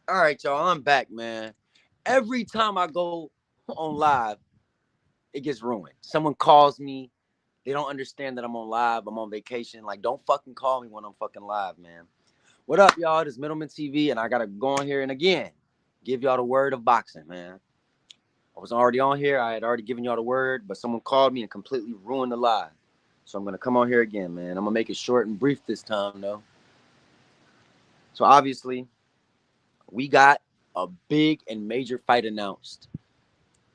All right, y'all. I'm back, man. Every time I go on live, it gets ruined. Someone calls me. They don't understand that I'm on live. I'm on vacation. Like, don't fucking call me when I'm fucking live, man. What up, y'all? This is Middleman TV, and I gotta go on here and again give y'all the word of boxing, man. I was already on here. I had already given y'all the word, but someone called me and completely ruined the live. So I'm gonna come on here again, man. I'm gonna make it short and brief this time, though. So obviously, we got a big and major fight announced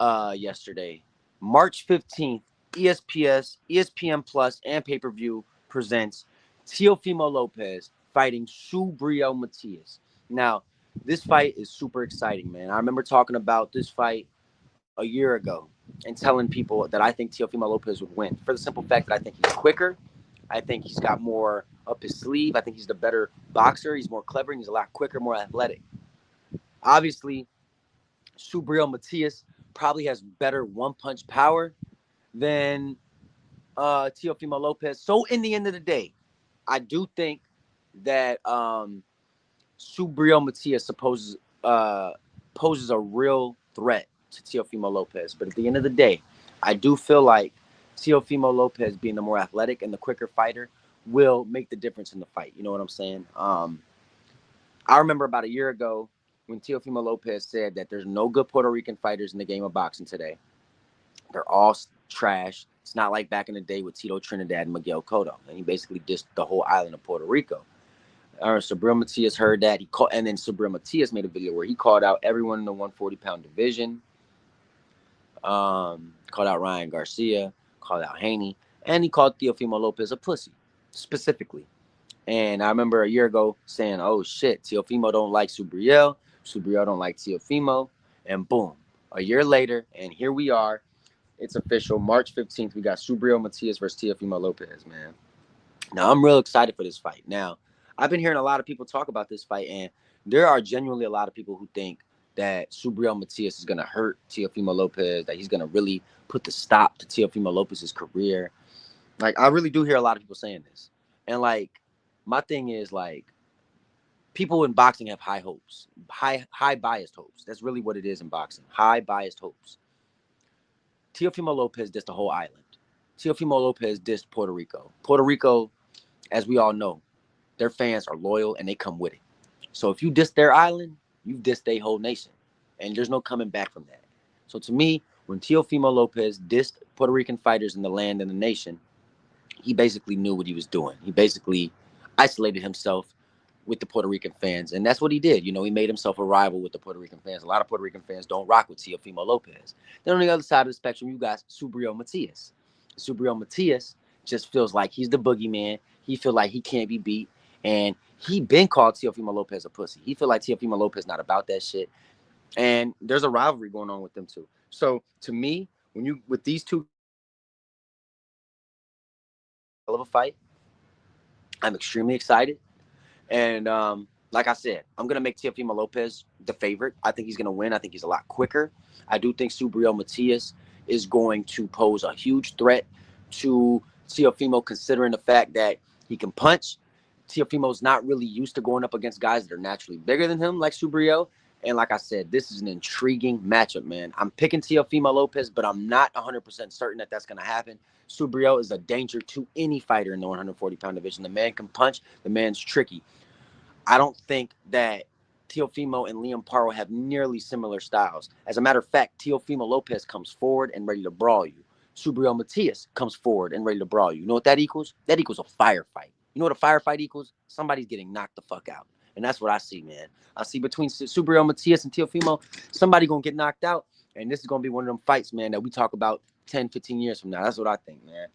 yesterday. March 15th, ESPN Plus, and pay-per-view presents Teofimo Lopez fighting Subriel Matias. Now, this fight is super exciting, man. I remember talking about this fight a year ago and telling people that I think Teofimo Lopez would win for the simple fact that I think he's quicker. I think he's got more up his sleeve. I think he's the better boxer. He's more clever. And he's a lot quicker, more athletic. Obviously, Subriel Matias probably has better one punch power than Teofimo Lopez. So in the end of the day, I do think that Subriel Matias poses a real threat to Teofimo Lopez. But at the end of the day, I do feel like Teofimo Lopez being the more athletic and the quicker fighter will make the difference in the fight. You know what I'm saying? I remember about a year ago when Teofimo Lopez said that there's no good Puerto Rican fighters in the game of boxing today. They're all trash. It's not like back in the day with Tito Trinidad and Miguel Cotto. And he basically dissed the whole island of Puerto Rico. Subriel Matias heard that. And then Subriel Matias made a video where he called out everyone in the 140-pound division. Called out Ryan Garcia, called out Haney, and he called Teofimo Lopez a pussy, specifically. And I remember a year ago saying, "Oh shit, Teofimo don't like Subriel. Subriel don't like Teofimo." And boom, a year later, and here we are. It's official. March 15th, we got Subriel Matias versus Teofimo Lopez, man. Now, I'm real excited for this fight. Now, I've been hearing a lot of people talk about this fight, and there are genuinely a lot of people who think that Subriel Matias is going to hurt Teofimo Lopez, that he's going to really put the stop to Teofimo Lopez's career. Like, I really do hear a lot of people saying this. And, like, my thing is, like, people in boxing have high hopes, high biased hopes. That's really what it is in boxing. High biased hopes. Teofimo Lopez dissed the whole island. Teofimo Lopez dissed Puerto Rico. Puerto Rico, as we all know, their fans are loyal and they come with it. So if you diss their island, you've dissed their whole nation. And there's no coming back from that. So to me, when Teofimo Lopez dissed Puerto Rican fighters in the land and the nation, he basically knew what he was doing. He basically isolated himself with the Puerto Rican fans. And that's what he did. You know, he made himself a rival with the Puerto Rican fans. A lot of Puerto Rican fans don't rock with Teofimo Lopez. Then on the other side of the spectrum, you got Subriel Matias. Subriel Matias just feels like he's the boogeyman. He feel like he can't be beat. And he been called Teofimo Lopez a pussy. He feel like Teofimo Lopez not about that shit. And there's a rivalry going on with them too. So to me, when you with these two guys, hell of a fight. I'm extremely excited. And like I said, I'm gonna make Teofimo Lopez the favorite. I think he's gonna win. I think he's a lot quicker. I do think Subriel Matias is going to pose a huge threat to Teofimo, considering the fact that he can punch. Teofimo's not really used to going up against guys that are naturally bigger than him, like Subriel. And like I said, this is an intriguing matchup, man. I'm picking Teofimo Lopez, but I'm not 100% certain that that's going to happen. Subriel is a danger to any fighter in the 140-pound division. The man can punch. The man's tricky. I don't think that Teofimo and Liam Paro have nearly similar styles. As a matter of fact, Teofimo Lopez comes forward and ready to brawl you. Subriel Matias comes forward and ready to brawl you. You know what that equals? That equals a firefight. You know what a firefight equals? Somebody's getting knocked the fuck out. And that's what I see, man. I see between Subriel Matias and Teofimo, somebody going to get knocked out. And this is going to be one of them fights, man, that we talk about 10, 15 years from now. That's what I think, man.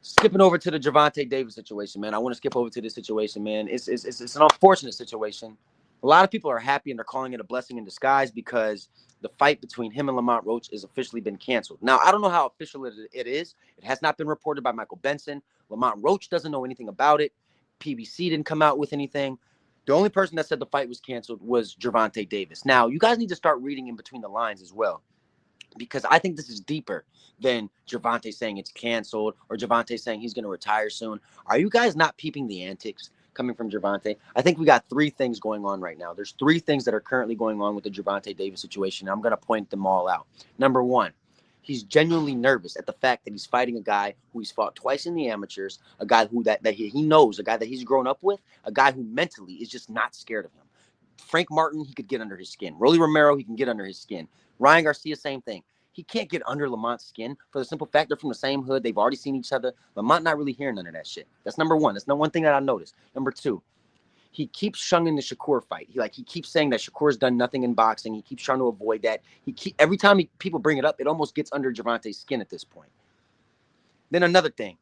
Skipping over to the Gervonta Davis situation, man. I want to skip over to this situation, man. It's an unfortunate situation. A lot of people are happy and they're calling it a blessing in disguise because the fight between him and Lamont Roach has officially been canceled. Now, I don't know how official it is. It has not been reported by Michael Benson. Lamont Roach doesn't know anything about it. PBC didn't come out with anything. The only person that said the fight was canceled was Gervonta Davis. Now, you guys need to start reading in between the lines as well, because I think this is deeper than Gervonta saying it's canceled or Gervonta saying he's going to retire soon. Are you guys not peeping the antics? coming from Gervonta. I think we got three things going on right now. There's three things that are currently going on with the Gervonta Davis situation. I'm going to point them all out. Number one, he's genuinely nervous at the fact that he's fighting a guy who he's fought twice in the amateurs, a guy who that he knows, a guy that he's grown up with, a guy who mentally is just not scared of him. Frank Martin, he could get under his skin. Rolly Romero, he can get under his skin. Ryan Garcia, same thing. He can't get under Lamont's skin for the simple fact they're from the same hood. They've already seen each other. Lamont not really hearing none of that shit. That's number one. That's the one thing that I noticed. Number two, he keeps shunning the Shakur fight. He keeps saying that Shakur's done nothing in boxing. He keeps trying to avoid that. Every time people bring it up, it almost gets under Gervonta's skin at this point. Then another thing.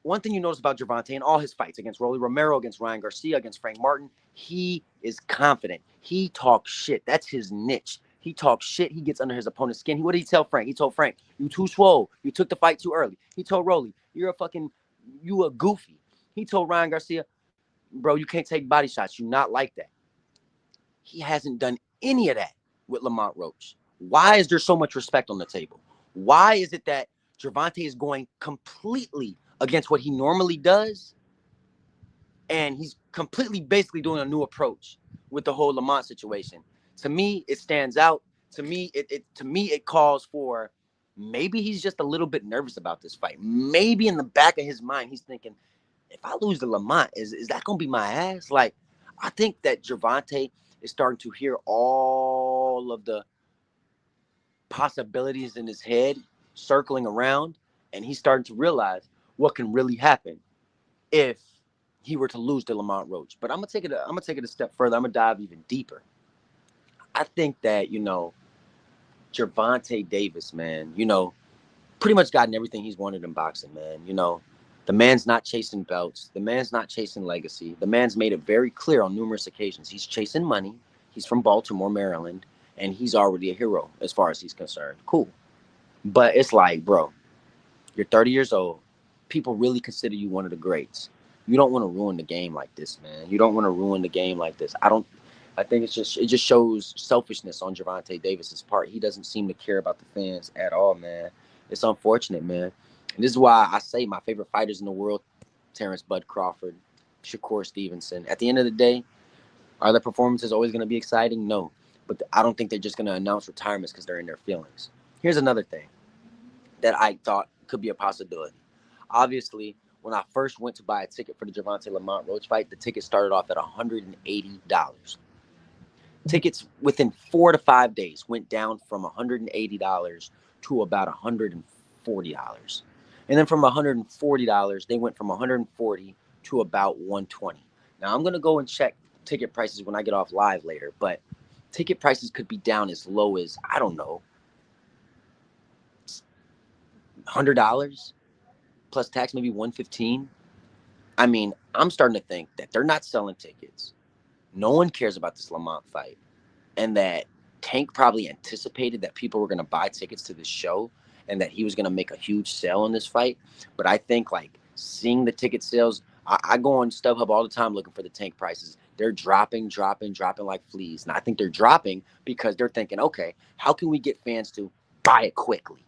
One thing you notice about Gervonta in all his fights against Rolly Romero, against Ryan Garcia, against Frank Martin, he is confident. He talks shit. That's his niche. He talks shit. He gets under his opponent's skin. What did he tell Frank? He told Frank, you too swole. You took the fight too early. He told Rolly, you a goofy. He told Ryan Garcia, bro, you can't take body shots. You're not like that. He hasn't done any of that with Lamont Roach. Why is there so much respect on the table? Why is it that Gervonta is going completely against what he normally does, and he's completely basically doing a new approach with the whole Lamont situation? To me, it stands out. To me, it calls for maybe he's just a little bit nervous about this fight. Maybe in the back of his mind, he's thinking, if I lose to Lamont, is that gonna be my ass? Like, I think that Gervonta is starting to hear all of the possibilities in his head circling around, and he's starting to realize what can really happen if he were to lose to Lamont Roach. But I'm gonna take it a step further. I'm gonna dive even deeper. I think that, Gervonta Davis, man, pretty much gotten everything he's wanted in boxing, man. The man's not chasing belts. The man's not chasing legacy. The man's made it very clear on numerous occasions. He's chasing money. He's from Baltimore, Maryland, and he's already a hero as far as he's concerned. Cool. But it's like, bro, you're 30 years old. People really consider you one of the greats. You don't want to ruin the game like this, man. You don't want to ruin the game like this. I think it just shows selfishness on Gervonta Davis's part. He doesn't seem to care about the fans at all, man. It's unfortunate, man. And this is why I say my favorite fighters in the world, Terrence Bud Crawford, Shakur Stevenson. At the end of the day, are their performances always going to be exciting? No. But I don't think they're just going to announce retirements because they're in their feelings. Here's another thing that I thought could be a possibility. Obviously, when I first went to buy a ticket for the Gervonta Lamont Roach fight, the ticket started off at $180. Tickets within 4 to 5 days went down from $180 to about $140. And then from $140, they went from $140 to about $120. Now, I'm going to go and check ticket prices when I get off live later, but ticket prices could be down as low as, I don't know, $100 plus tax, maybe $115. I mean, I'm starting to think that they're not selling tickets. No one cares about this Lamont fight, and that Tank probably anticipated that people were going to buy tickets to this show and that he was going to make a huge sale on this fight. But I think, like, seeing the ticket sales, I go on StubHub all the time looking for the Tank prices. They're dropping like fleas. And I think they're dropping because they're thinking, okay, how can we get fans to buy it quickly?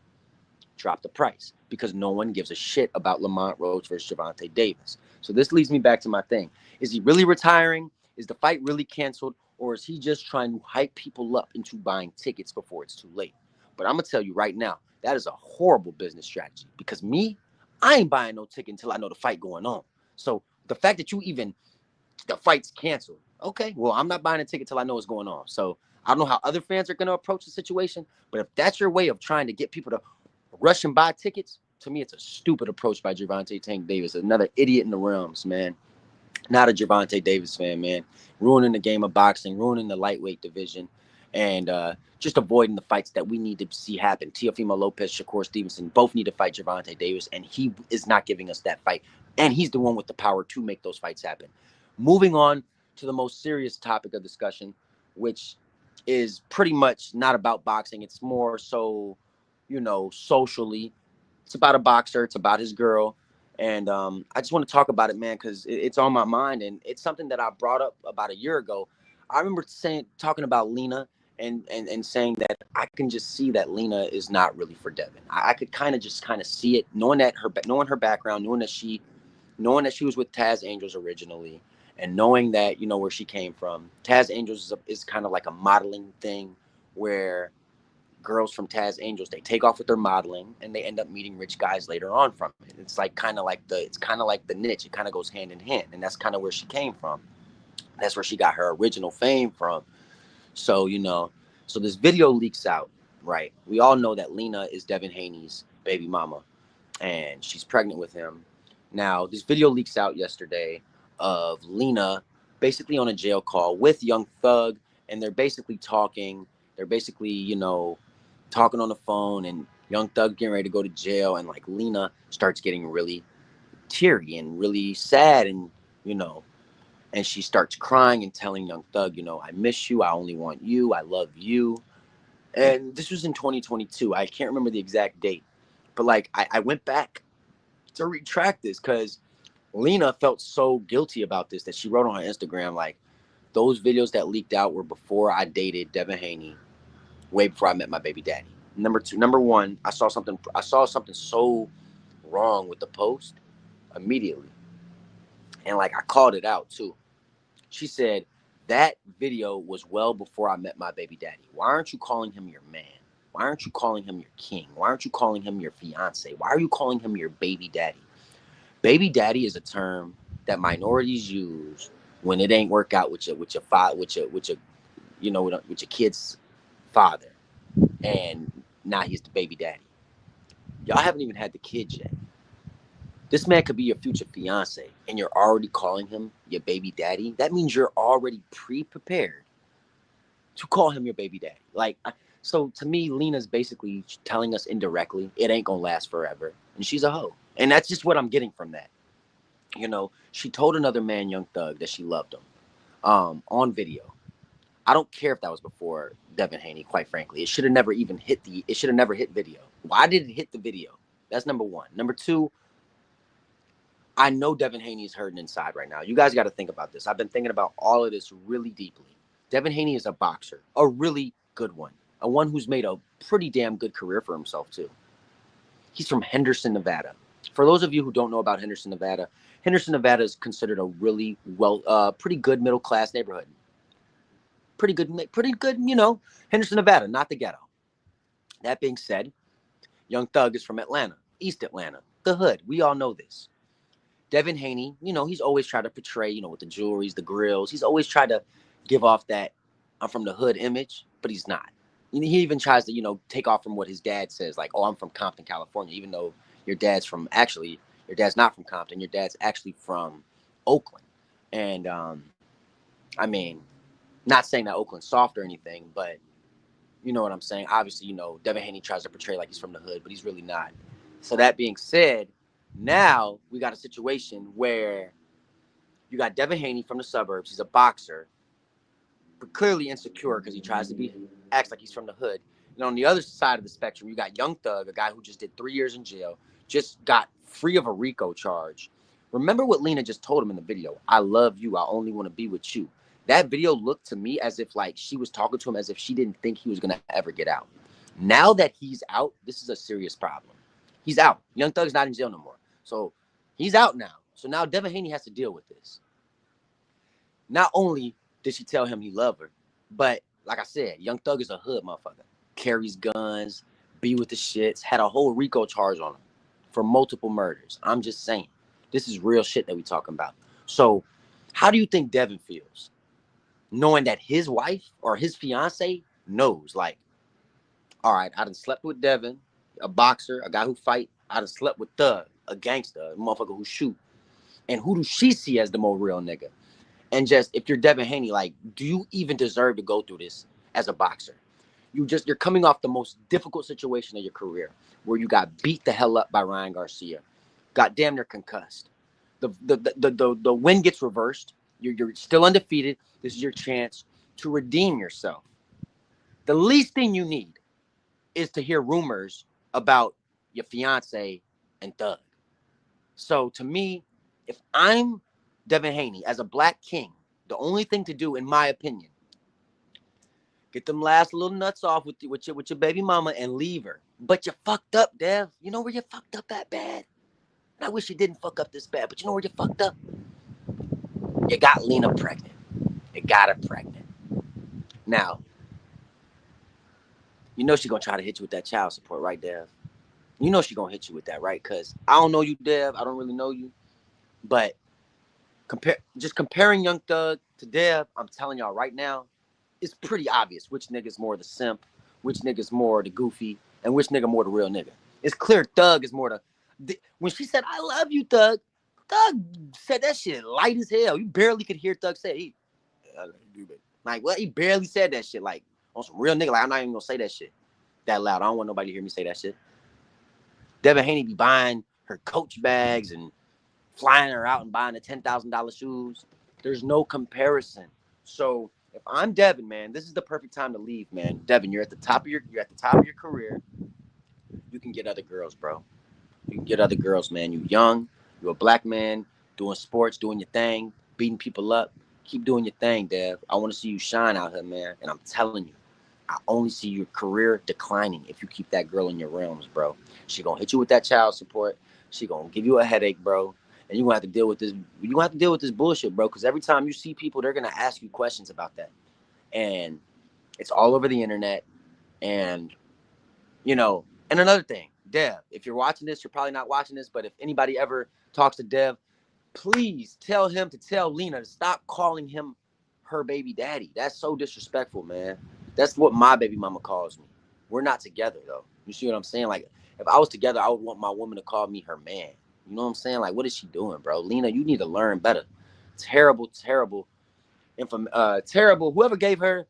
Drop the price, because no one gives a shit about Lamont Roach versus Gervonta Davis. So this leads me back to my thing. Is he really retiring? Is the fight really canceled? Or is he just trying to hype people up into buying tickets before it's too late? But I'm going to tell you right now, that is a horrible business strategy, because I ain't buying no ticket until I know the fight going on. So the fact that the fight's canceled, okay, well, I'm not buying a ticket till I know what's going on. So I don't know how other fans are going to approach the situation, but if that's your way of trying to get people to rush and buy tickets, to me, it's a stupid approach by Gervonta Tank Davis. Another idiot in the realms, man. Not a Gervonta Davis fan, man. Ruining the game of boxing, ruining the lightweight division, and just avoiding the fights that we need to see happen. Teofimo Lopez, Shakur Stevenson both need to fight Gervonta Davis, and he is not giving us that fight. And he's the one with the power to make those fights happen. Moving on to the most serious topic of discussion, which is pretty much not about boxing. It's more so, socially. It's about a boxer. It's about his girl. And I just want to talk about it, man, because it's on my mind. And it's something that I brought up about a year ago. I remember talking about Lena and saying that I can just see that Lena is not really for Devin. I could kind of see it, knowing her background, knowing that she was with Taz Angels originally, And knowing that, where she came from, Taz Angels is kind of like a modeling thing where girls from Taz Angels, they take off with their modeling and they end up meeting rich guys later on from it. It's like kind of like the niche. It kind of goes hand in hand. And that's kind of where she came from. That's where she got her original fame from. So, so this video leaks out, right? We all know that Lena is Devin Haney's baby mama and she's pregnant with him. Now, this video leaks out yesterday of Lena basically on a jail call with Young Thug, and they're basically talking. They're basically, talking on the phone, and Young Thug getting ready to go to jail, and like Lena starts getting really teary and really sad, and you know, and she starts crying and telling Young Thug, I miss you, I only want you, I love you. And this was in 2022. I can't remember the exact date, but like I went back to retract this because Lena felt so guilty about this that she wrote on her Instagram like, those videos that leaked out were before I dated Devin Haney, way before I met my baby daddy. Number one, I saw something so wrong with the post immediately. And like I called it out too. She said, that video was well before I met my baby daddy. Why aren't you calling him your man? Why aren't you calling him your king? Why aren't you calling him your fiance? Why are you calling him your baby daddy? Baby daddy is a term that minorities use when it ain't work out with your kid's father, and now he's the baby daddy. Y'all haven't even had the kids yet. This man could be your future fiance, and you're already calling him your baby daddy. That means you're already pre-prepared to call him your baby daddy. So to me, Lena's basically telling us indirectly, it ain't gonna last forever, and she's a hoe. And that's just what I'm getting from that. She told another man, Young Thug, that she loved him on video. I don't care if that was before Devin Haney, quite frankly. It should have never even it should have never hit video. Why did it hit the video? That's number one. Number two, I know Devin Haney is hurting inside right now. You guys got to think about this. I've been thinking about all of this really deeply. Devin Haney is a boxer, a really good one, a one who's made a pretty damn good career for himself too. He's from Henderson, Nevada. For those of you who don't know about Henderson, Nevada is considered a really pretty good middle class neighborhood. Pretty good, Henderson, Nevada, not the ghetto. That being said, Young Thug is from Atlanta, East Atlanta, the hood. We all know this. Devin Haney, he's always tried to portray, with the jewelries, the grills. He's always tried to give off that I'm from the hood image, but he's not. He even tries to, take off from what his dad says, like, oh, I'm from Compton, California, even though your dad's not from Compton. Your dad's actually from Oakland. And, I mean, not saying that Oakland's soft or anything, but you know what I'm saying? Obviously, Devin Haney tries to portray like he's from the hood, but he's really not. So that being said, now we got a situation where you got Devin Haney from the suburbs. He's a boxer, but clearly insecure because he tries to acts like he's from the hood. And on the other side of the spectrum, you got Young Thug, a guy who just did 3 years in jail, just got free of a RICO charge. Remember what Lena just told him in the video? I love you. I only want to be with you. That video looked to me as if like she was talking to him as if she didn't think he was going to ever get out. Now that he's out, this is a serious problem. He's out. Young Thug's not in jail no more. So he's out now. So now Devin Haney has to deal with this. Not only did she tell him he loved her, but like I said, Young Thug is a hood motherfucker. Carries guns, be with the shits, had a whole RICO charge on him for multiple murders. I'm just saying. This is real shit that we talking about. So how do you think Devin feels? Knowing that his wife or his fiance knows, like, all right, I done slept with Devin, a boxer, a guy who fight. I done slept with Thug, a gangster, a motherfucker who shoot. And who does she see as the more real nigga? And just, if you're Devin Haney, like, do you even deserve to go through this as a boxer? You're coming off the most difficult situation of your career, where you got beat the hell up by Ryan Garcia, got damn near concussed. The win gets reversed. You're still undefeated. This is your chance to redeem yourself. The least thing you need is to hear rumors about your fiance and Thug. So to me, if I'm Devin Haney as a black king, the only thing to do, in my opinion, get them last little nuts off with your baby mama and leave her. But you fucked up, Dev. You know where you fucked up that bad? And I wish you didn't fuck up this bad, but you know where you fucked up? You got Lena pregnant. You got her pregnant. Now, you know she gonna try to hit you with that child support, right, Dev? You know she gonna hit you with that, right? Because I don't know you, Dev. I don't really know you. But comparing Young Thug to Dev, I'm telling y'all right now, it's pretty obvious which nigga's more the simp, which nigga's more the goofy, and which nigga more the real nigga. It's clear Thug is more when she said, "I love you, Thug," Thug said that shit light as hell. You barely could hear Thug say it. Like, what? He barely said that shit. Like, on some real nigga. Like, I'm not even gonna say that shit that loud. I don't want nobody to hear me say that shit. Devin Haney be buying her Coach bags and flying her out and buying the $10,000 shoes. There's no comparison. So if I'm Devin, man, this is the perfect time to leave, man. Devin, you're at the top of your career. You can get other girls, bro. You can get other girls, man. You young, you're a black man, doing sports, doing your thing, beating people up. Keep doing your thing, Dev. I want to see you shine out here, man. And I'm telling you, I only see your career declining if you keep that girl in your realms, bro. She gonna hit you with that child support. She gonna give you a headache, bro. And you gonna have to deal with this. You gonna have to deal with this bullshit, bro. Because every time you see people, they're gonna ask you questions about that, and it's all over the internet. And and another thing, Dev, if you're watching this, you're probably not watching this, but if anybody ever talks to Dev, please tell him to tell Lena to stop calling him her baby daddy. That's so disrespectful, man. That's what my baby mama calls me. We're not together, though. You see what I'm saying? Like, if I was together, I would want my woman to call me her man. You know what I'm saying? Like, what is she doing, bro? Lena, you need to learn better. Terrible, terrible, terrible. Whoever gave her,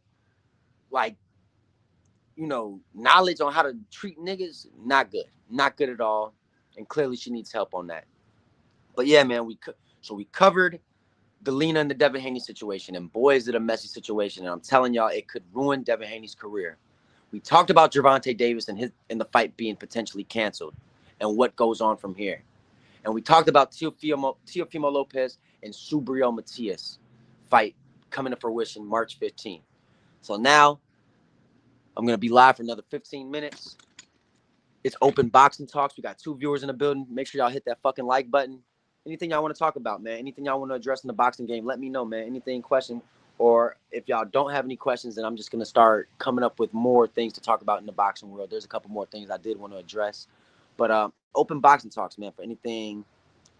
like, knowledge on how to treat niggas, not good. Not good at all. And clearly she needs help on that. But yeah, man, we covered the Lena and the Devin Haney situation, and boy, is it a messy situation. And I'm telling y'all, it could ruin Devin Haney's career. We talked about Gervonta Davis and the fight being potentially canceled and what goes on from here. And we talked about Teofimo Lopez and Subriel Matias fight coming to fruition March 15th. So now I'm going to be live for another 15 minutes. It's open boxing talks. We got 2 viewers in the building. Make sure y'all hit that fucking like button. Anything y'all want to talk about, man? Anything y'all want to address in the boxing game, let me know, man. Anything, question, or if y'all don't have any questions, then I'm just going to start coming up with more things to talk about in the boxing world. There's a couple more things I did want to address. But open boxing talks, man, for anything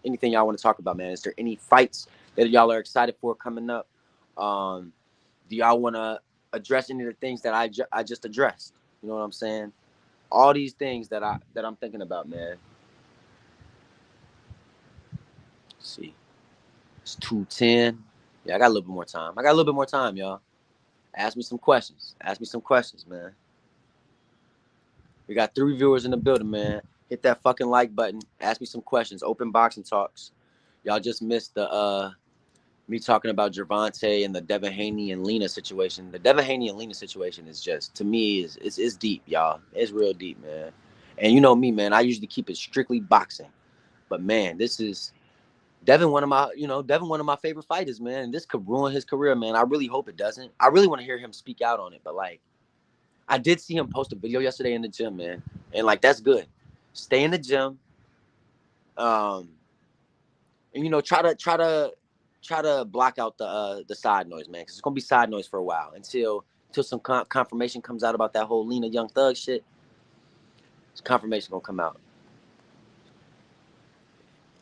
y'all want to talk about, man. Is there any fights that y'all are excited for coming up? Do y'all want to address any of the things that I just addressed? You know what I'm saying? All these things that I'm thinking about, man. Let's see. It's 2:10. Yeah, I got a little bit more time. Y'all. Ask me some questions. Man. We got 3 viewers in the building, man. Hit that fucking like button. Ask me some questions. Open boxing talks. Y'all just missed the me talking about Gervonta and the Devin Haney and Lena situation. The Devin Haney and Lena situation is just, to me, is deep, y'all. It's real deep, man. And you know me, man. I usually keep it strictly boxing. But man, this is Devin, one of my favorite fighters, man. This could ruin his career, man. I really hope it doesn't. I really want to hear him speak out on it. But like, I did see him post a video yesterday in the gym, man. And like, that's good. Stay in the gym. And try to block out the side noise, man, because it's gonna be side noise for a while until some confirmation comes out about that whole Lena Young Thug shit. Confirmation gonna come out.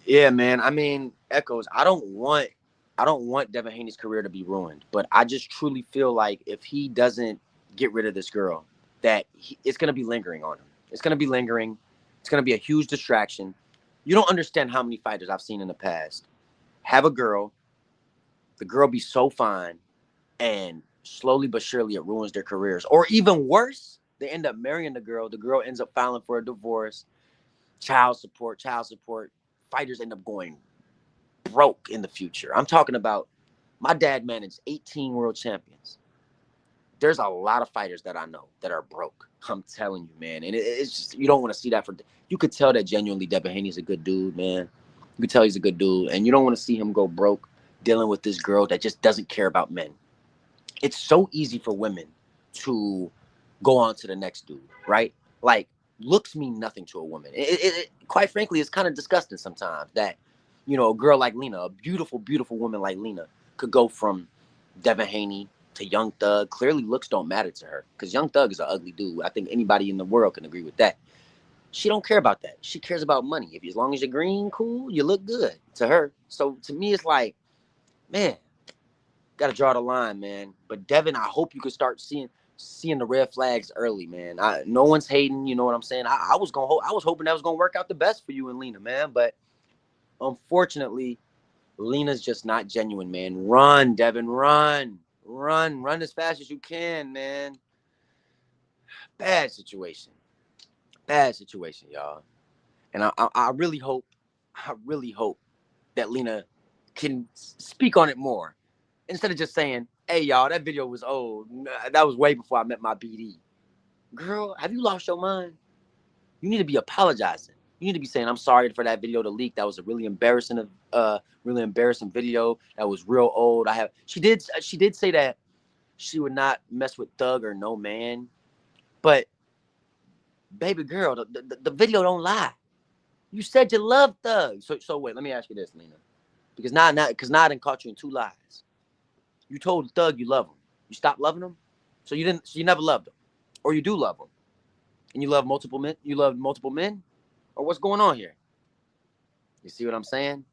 Yeah, man. I mean, Echoes. I don't want Devin Haney's career to be ruined, but I just truly feel like if he doesn't get rid of this girl, that it's gonna be lingering on him. It's gonna be lingering. It's gonna be a huge distraction. You don't understand how many fighters I've seen in the past have a girl, the girl be so fine, and slowly but surely it ruins their careers. Or even worse, they end up marrying the girl ends up filing for a divorce, child support. Fighters end up going broke in the future. I'm talking about, my dad managed 18 world champions. There's a lot of fighters that I know that are broke. I'm telling you, man. And it's just, you don't want to see that. You could tell that genuinely Devin Haney's a good dude, man. You could tell he's a good dude. And you don't want to see him go broke dealing with this girl that just doesn't care about men. It's so easy for women to go on to the next dude, right? Like, looks mean nothing to a woman. Quite frankly, it's kind of disgusting sometimes that, a girl like Lena, a beautiful, beautiful woman like Lena, could go from Devin Haney to Young Thug. Clearly, looks don't matter to her because Young Thug is an ugly dude. I think anybody in the world can agree with that. She don't care about that. She cares about money. If as long as you're green, cool, you look good to her. So to me, it's like, man, gotta draw the line, man. But Devin, I hope you can start seeing the red flags early, man. No one's hating, you know what I'm saying? I was hoping that was gonna work out the best for you and Lena, man. But unfortunately, Lena's just not genuine, man. Run, Devin, run as fast as you can, man. Bad situation, y'all. And I really hope that Lena can speak on it more instead of just saying, "Hey, y'all, that video was old. That was way before I met my BD." Girl, have you lost your mind? You need to be apologizing. You need to be saying, "I'm sorry for that video to leak. That was a really embarrassing video. That was real old." She did say that she would not mess with Thug or no man, but baby girl, the video don't lie. You said you love Thug. So wait, let me ask you this, Lena, because now I done caught you in two lies. You told Thug you love him. You stopped loving him, so you never loved him, or you do love him, and you love multiple men. You love multiple men, or what's going on here? You see what I'm saying?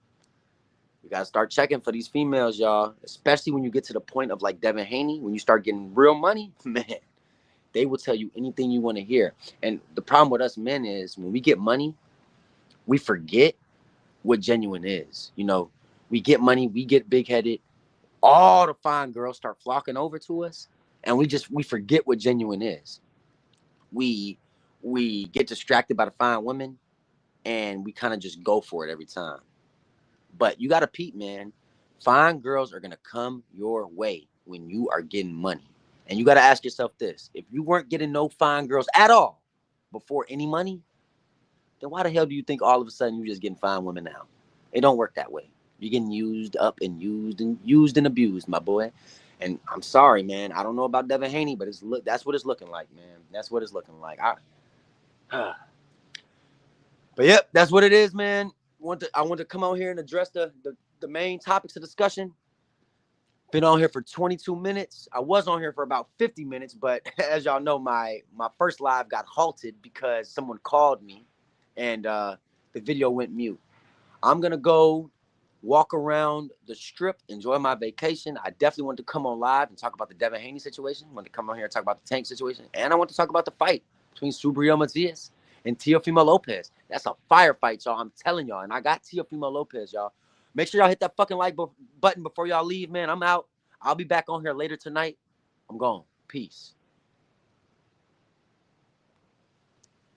You gotta start checking for these females, y'all. Especially when you get to the point of like Devin Haney, when you start getting real money, man, they will tell you anything you want to hear. And the problem with us men is when we get money, we forget what genuine is. You know, we get money, we get big headed. All the fine girls start flocking over to us, and we forget what genuine is. We get distracted by the fine women, and we kind of just go for it every time. But you got to peep, man. Fine girls are going to come your way when you are getting money. And you got to ask yourself this. If you weren't getting no fine girls at all before any money, then why the hell do you think all of a sudden you're just getting fine women now? It don't work that way. You're getting used up and used and abused, my boy. And I'm sorry, man. I don't know about Devin Haney, but that's what it's looking like, man. That's what it's looking like. But yep, that's what it is, man. I want to come out here and address the main topics of discussion. Been on here for 22 minutes. I was on here for about 50 minutes, but as y'all know, my first live got halted because someone called me and the video went mute. I'm going to go walk around the strip, enjoy my vacation. I definitely want to come on live and talk about the Devin Haney situation. I want to come on here and talk about the Tank situation. And I want to talk about the fight between Subriel Matias and Teofimo Lopez. That's a firefight, y'all. I'm telling y'all. And I got Teofimo Lopez, y'all. Make sure y'all hit that fucking like button before y'all leave, man. I'm out. I'll be back on here later tonight. I'm gone. Peace.